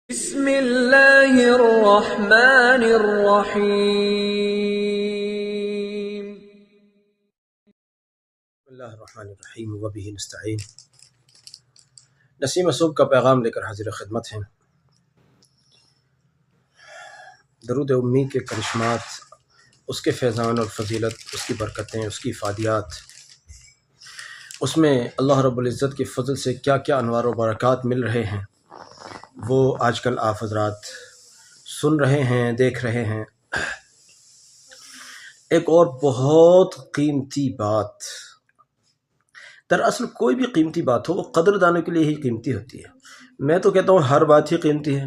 بسم اللہ الرحمن الرحیم۔ اللہ الرحمن الرحیم وبہ نستعین۔ نسیم صبح کا پیغام لے کر حاضر خدمت ہیں۔ درود امی کے کرشمات، اس کے فیضان اور فضیلت، اس کی برکتیں، اس کی افادیات، اس میں اللہ رب العزت کے فضل سے کیا کیا انوار و برکات مل رہے ہیں، وہ آج کل آپ حضرات سن رہے ہیں، دیکھ رہے ہیں۔ ایک اور بہت قیمتی بات، دراصل کوئی بھی قیمتی بات ہو وہ قدر دانوں کے لیے ہی قیمتی ہوتی ہے۔ میں تو کہتا ہوں ہر بات ہی قیمتی ہے،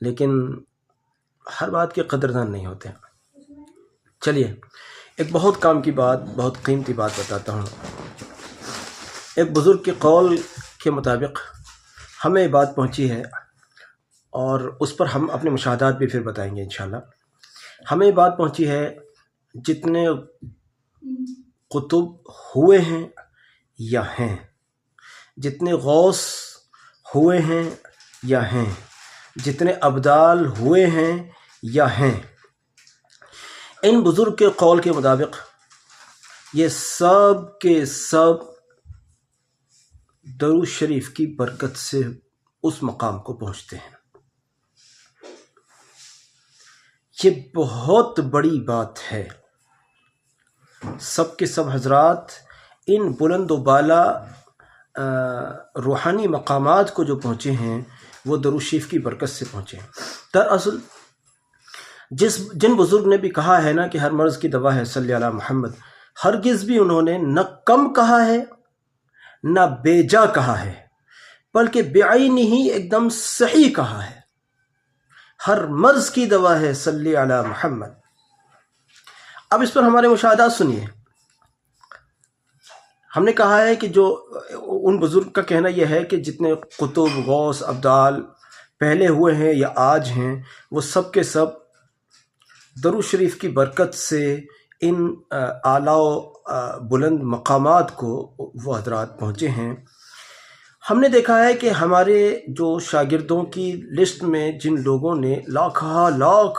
لیکن ہر بات کے قدردان نہیں ہوتے ہیں۔ چلیے ایک بہت کام کی بات، بہت قیمتی بات بتاتا ہوں۔ ایک بزرگ کے قول کے مطابق ہمیں بات پہنچی ہے، اور اس پر ہم اپنے مشاہدات بھی پھر بتائیں گے انشاءاللہ۔ ہمیں بات پہنچی ہے، جتنے قطب ہوئے ہیں یا ہیں، جتنے غوث ہوئے ہیں یا ہیں، جتنے ابدال ہوئے ہیں یا ہیں، ان بزرگ کے قول کے مطابق یہ سب کے سب درود شریف کی برکت سے اس مقام کو پہنچتے ہیں۔ یہ بہت بڑی بات ہے۔ سب کے سب حضرات ان بلند و بالا روحانی مقامات کو جو پہنچے ہیں، وہ درود شریف کی برکت سے پہنچے ہیں۔ دراصل جن بزرگ نے بھی کہا ہے نا کہ ہر مرض کی دوا ہے صلی علی محمد، ہرگز بھی انہوں نے نہ کم کہا ہے نہ بیجا کہا ہے، بلکہ بعینی ہی ایک دم صحیح کہا ہے۔ ہر مرض کی دوا ہے صلی علی محمد۔ اب اس پر ہمارے مشاہدات سنیے۔ ہم نے کہا ہے کہ جو ان بزرگ کا کہنا یہ ہے کہ جتنے قطب، غوث، ابدال پہلے ہوئے ہیں یا آج ہیں، وہ سب کے سب درود شریف کی برکت سے ان اعلیٰ و بلند مقامات کو وہ حضرات پہنچے ہیں۔ ہم نے دیکھا ہے کہ ہمارے جو شاگردوں کی لسٹ میں جن لوگوں نے لاکھ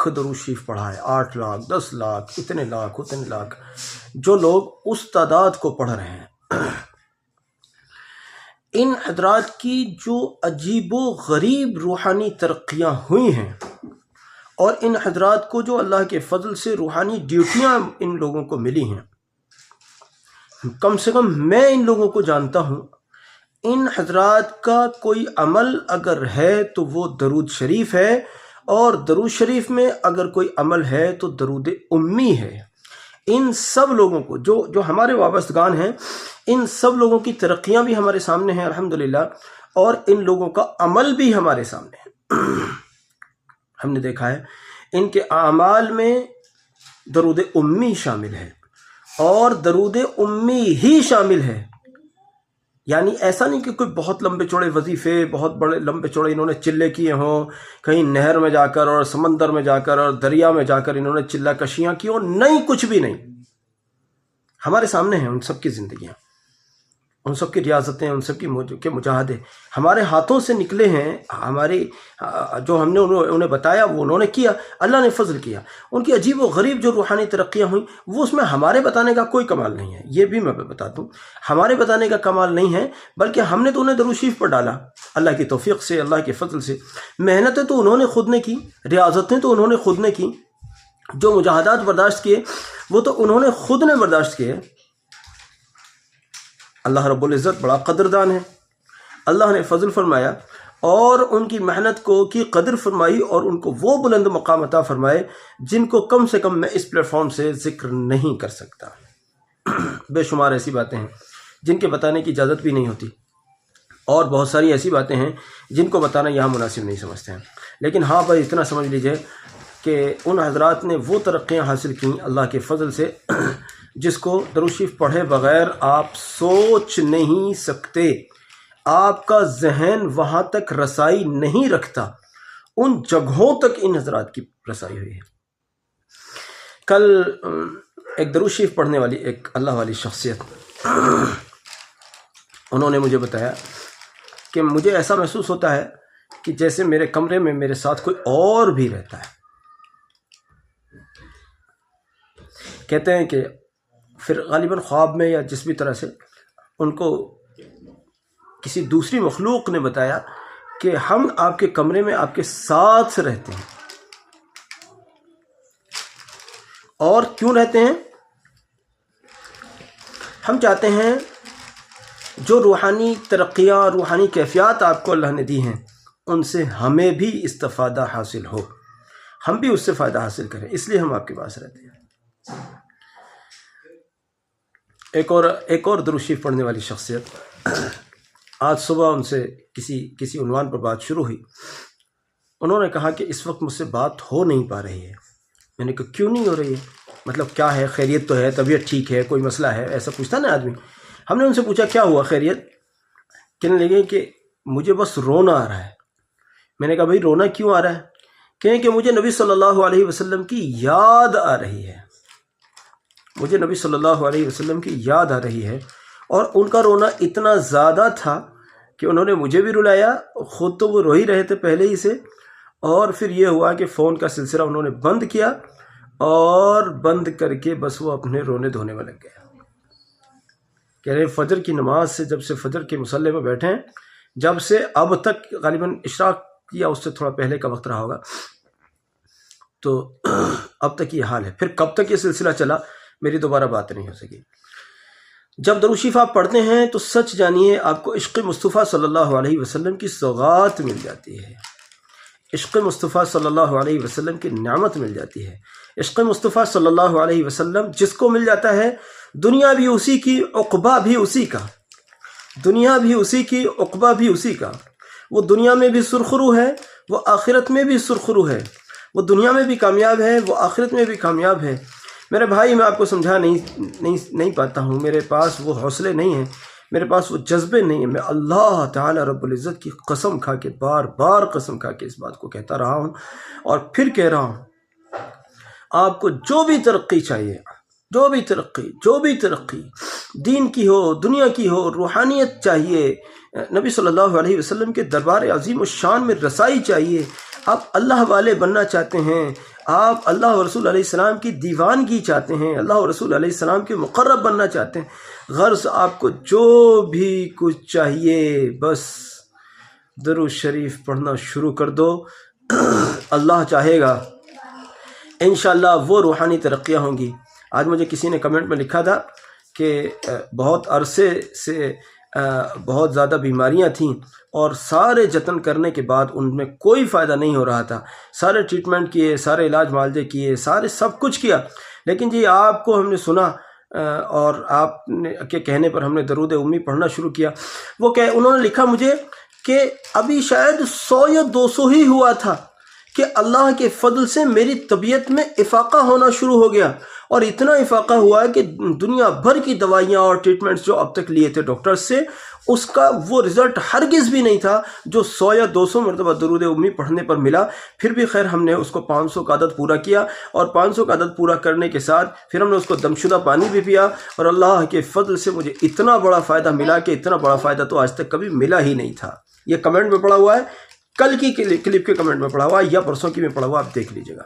درود شریف پڑھا ہے، 8 لاکھ، 10 لاکھ، اتنے لاکھ، جو لوگ اس تعداد کو پڑھ رہے ہیں، ان حضرات کی جو عجیب و غریب روحانی ترقیاں ہوئی ہیں، اور ان حضرات کو جو اللہ کے فضل سے روحانی ڈیوٹیاں ان لوگوں کو ملی ہیں، کم سے کم میں ان لوگوں کو جانتا ہوں، ان حضرات کا کوئی عمل اگر ہے تو وہ درود شریف ہے، اور درود شریف میں اگر کوئی عمل ہے تو درود امی ہے۔ ان سب لوگوں کو جو ہمارے وابستگان ہیں، ان سب لوگوں کی ترقیاں بھی ہمارے سامنے ہیں الحمدللہ، اور ان لوگوں کا عمل بھی ہمارے سامنے ہے۔ ہم نے دیکھا ہے ان کے اعمال میں درود امی شامل ہے، اور درود امی ہی شامل ہے۔ یعنی ایسا نہیں کہ کوئی بہت لمبے چوڑے وظیفے، بہت بڑے لمبے چوڑے انہوں نے چلے کیے ہوں، کہیں نہر میں جا کر اور سمندر میں جا کر اور دریا میں جا کر انہوں نے چلہ کشیاں کی ہوں، نہیں، کچھ بھی نہیں۔ ہمارے سامنے ہیں ان سب کی زندگیاں، ان سب کی ریاضتیں، ان سب کے مجاہدے ہمارے ہاتھوں سے نکلے ہیں۔ ہماری جو ہم نے انہیں بتایا وہ انہوں نے کیا، اللہ نے فضل کیا۔ ان کی عجیب و غریب جو روحانی ترقیاں ہوئیں، وہ اس میں ہمارے بتانے کا کوئی کمال نہیں ہے، یہ بھی میں بتا دوں، ہمارے بتانے کا کمال نہیں ہے، بلکہ ہم نے تو انہیں درود شریف پر ڈالا اللہ کی توفیق سے، اللہ کے فضل سے۔ محنتیں تو انہوں نے خود نے کی، ریاضتیں تو انہوں نے خود نے کی، جو مجاہدات برداشت کیے وہ تو انہوں نے خود نے برداشت کیے۔ اللہ رب العزت بڑا قدردان ہے، اللہ نے فضل فرمایا اور ان کی محنت کو کی قدر فرمائی، اور ان کو وہ بلند مقام عطا فرمائے جن کو کم سے کم میں اس پلیٹ فارم سے ذکر نہیں کر سکتا۔ بے شمار ایسی باتیں ہیں جن کے بتانے کی اجازت بھی نہیں ہوتی، اور بہت ساری ایسی باتیں ہیں جن کو بتانا یہاں مناسب نہیں سمجھتے ہیں۔ لیکن ہاں بھائی اتنا سمجھ لیجئے کہ ان حضرات نے وہ ترقیاں حاصل کیں اللہ کے فضل سے، جس کو درود شریف پڑھے بغیر آپ سوچ نہیں سکتے، آپ کا ذہن وہاں تک رسائی نہیں رکھتا، ان جگہوں تک ان حضرات کی رسائی ہوئی ہے۔ کل ایک درود شریف پڑھنے والی ایک اللہ والی شخصیت، انہوں نے مجھے بتایا کہ مجھے ایسا محسوس ہوتا ہے کہ جیسے میرے کمرے میں میرے ساتھ کوئی اور بھی رہتا ہے. کہتے ہیں کہ پھر غالباً خواب میں یا جس بھی طرح سے ان کو کسی دوسری مخلوق نے بتایا کہ ہم آپ کے کمرے میں آپ کے ساتھ رہتے ہیں. اور کیوں رہتے ہیں؟ ہم چاہتے ہیں جو روحانی ترقیاں، روحانی کیفیات آپ کو اللہ نے دی ہیں، ان سے ہمیں بھی استفادہ حاصل ہو، ہم بھی اس سے فائدہ حاصل کریں، اس لیے ہم آپ کے پاس رہتے ہیں. ایک اور درود شریف پڑھنے والی شخصیت، آج صبح ان سے کسی عنوان پر بات شروع ہوئی. انہوں نے کہا کہ اس وقت مجھ سے بات ہو نہیں پا رہی ہے. میں نے کہا کیوں نہیں ہو رہی ہے؟ مطلب کیا ہے؟ خیریت تو ہے، طبیعت ٹھیک ہے، کوئی مسئلہ ہے؟ ایسا پوچھتا نا آدمی. ہم نے ان سے پوچھا کیا ہوا، خیریت؟ کہنے لگے کہ مجھے بس رونا آ رہا ہے. میں نے کہا بھائی رونا کیوں آ رہا ہے؟ کہیں کہ مجھے نبی صلی اللہ علیہ وسلم کی یاد آ رہی ہے. مجھے نبی صلی اللہ علیہ وسلم کی یاد آ رہی ہے. اور ان کا رونا اتنا زیادہ تھا کہ انہوں نے مجھے بھی رلایا، خود تو وہ رو ہی رہے تھے پہلے ہی سے، اور پھر یہ ہوا کہ فون کا سلسلہ انہوں نے بند کیا، اور بند کر کے بس وہ اپنے رونے دھونے میں لگ گئے. کہہ رہے فجر کی نماز سے، جب سے فجر کے مصلی میں بیٹھے ہیں، جب سے اب تک، غالباً اشراق یا اس سے تھوڑا پہلے کا وقت رہا ہوگا، تو اب تک یہ حال ہے. پھر کب تک یہ سلسلہ چلا، میری دوبارہ بات نہیں ہو سکی. جب درود شریف آپ پڑھتے ہیں تو سچ جانیے آپ کو عشق مصطفیٰ صلی اللہ علیہ وسلم کی سوغات مل جاتی ہے، عشق مصطفیٰ صلی اللہ علیہ وسلم کی نعمت مل جاتی ہے. عشق مصطفیٰ صلی اللہ علیہ وسلم جس کو مل جاتا ہے، دنیا بھی اسی کی، عقبہ بھی اسی کا. دنیا بھی اسی کی، عقبہ بھی اسی کا. وہ دنیا میں بھی سرخرو ہے، وہ آخرت میں بھی سرخرو ہے. وہ دنیا میں بھی کامیاب ہے، وہ آخرت میں بھی کامیاب ہے. میرے بھائی، میں آپ کو سمجھا نہیں پاتا ہوں، میرے پاس وہ حوصلے نہیں ہیں، میرے پاس وہ جذبے نہیں ہیں. میں اللہ تعالی رب العزت کی قسم کھا کے، بار بار قسم کھا کے اس بات کو کہتا رہا ہوں اور پھر کہہ رہا ہوں، آپ کو جو بھی ترقی چاہیے، جو بھی ترقی دین کی ہو، دنیا کی ہو، روحانیت چاہیے، نبی صلی اللہ علیہ وسلم کے دربار عظیم الشان میں رسائی چاہیے، آپ اللہ والے بننا چاہتے ہیں، آپ اللہ و رسول علیہ السلام کی دیوانگی چاہتے ہیں، اللہ و رسول علیہ السلام کے مقرب بننا چاہتے ہیں، غرض آپ کو جو بھی کچھ چاہیے، بس درود شریف پڑھنا شروع کر دو. اللہ چاہے گا انشاءاللہ وہ روحانی ترقیاں ہوں گی. آج مجھے کسی نے کمنٹ میں لکھا تھا کہ بہت عرصے سے بہت زیادہ بیماریاں تھیں اور سارے جتن کرنے کے بعد ان میں کوئی فائدہ نہیں ہو رہا تھا، سارے ٹریٹمنٹ کیے، سارے علاج معالجے کیے، سب کچھ کیا، لیکن جی آپ کو ہم نے سنا اور آپ کے کہنے پر ہم نے درود امی پڑھنا شروع کیا. انہوں نے لکھا مجھے کہ ابھی شاید 100 یا 200 ہی ہوا تھا کہ اللہ کے فضل سے میری طبیعت میں افاقہ ہونا شروع ہو گیا، اور اتنا افاقہ ہوا کہ دنیا بھر کی دوائیاں اور ٹریٹمنٹس جو اب تک لیے تھے ڈاکٹر سے، اس کا وہ رزلٹ ہرگز بھی نہیں تھا جو 100 یا 200 مرتبہ درود امی پڑھنے پر ملا. پھر بھی خیر ہم نے اس کو 500 کا عدد پورا کیا، اور 500 کا عدد پورا کرنے کے ساتھ پھر ہم نے اس کو دمشدہ پانی بھی پیا، اور اللہ کے فضل سے مجھے اتنا بڑا فائدہ ملا کہ اتنا بڑا فائدہ تو آج تک کبھی ملا ہی نہیں تھا. یہ کمنٹ میں پڑا ہوا ہے، کل کی کلپ کے کمنٹ میں پڑا ہوا ہے یا پرسوں کی میں پڑا ہوا، آپ دیکھ لیجئے گا،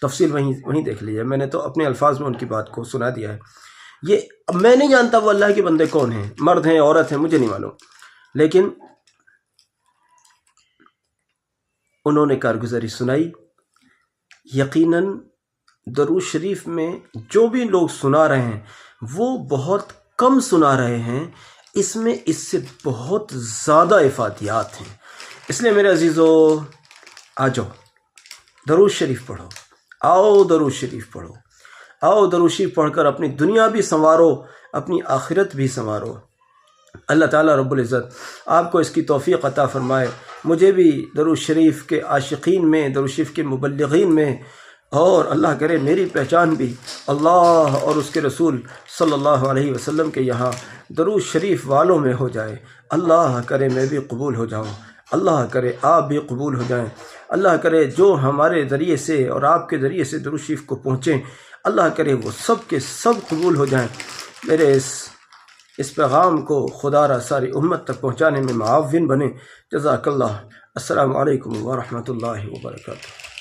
تفصیل وہیں دیکھ لیجئے. میں نے تو اپنے الفاظ میں ان کی بات کو سنا دیا ہے. یہ میں نہیں جانتا وہ اللہ کے بندے کون ہیں، مرد ہیں، عورت ہیں، مجھے نہیں معلوم، لیکن انہوں نے کارگزاری سنائی. یقیناً درود شریف میں جو بھی لوگ سنا رہے ہیں وہ بہت کم سنا رہے ہیں، اس میں اس سے بہت زیادہ افادیات ہیں. اس لیے میرے عزیزو، آ جاؤ درود شریف پڑھو، آؤ درود شریف پڑھو، آؤ درود شریف پڑھ کر اپنی دنیا بھی سنوارو، اپنی آخرت بھی سنوارو. اللہ تعالیٰ رب العزت آپ کو اس کی توفیق عطا فرمائے، مجھے بھی درود شریف کے عاشقین میں، درود شریف کے مبلغین میں، اور اللہ کرے میری پہچان بھی اللہ اور اس کے رسول صلی اللہ علیہ وسلم کے یہاں درود شریف والوں میں ہو جائے. اللہ کرے میں بھی قبول ہو جاؤں، اللہ کرے آپ بھی قبول ہو جائیں. اللہ کرے جو ہمارے ذریعے سے اور آپ کے ذریعے سے درود شریف کو پہنچیں، اللہ کرے وہ سب کے سب قبول ہو جائیں. میرے اس پیغام کو خدا را ساری امت تک پہنچانے میں معاون بنے. جزاک اللہ. السلام علیکم ورحمۃ اللہ وبرکاتہ۔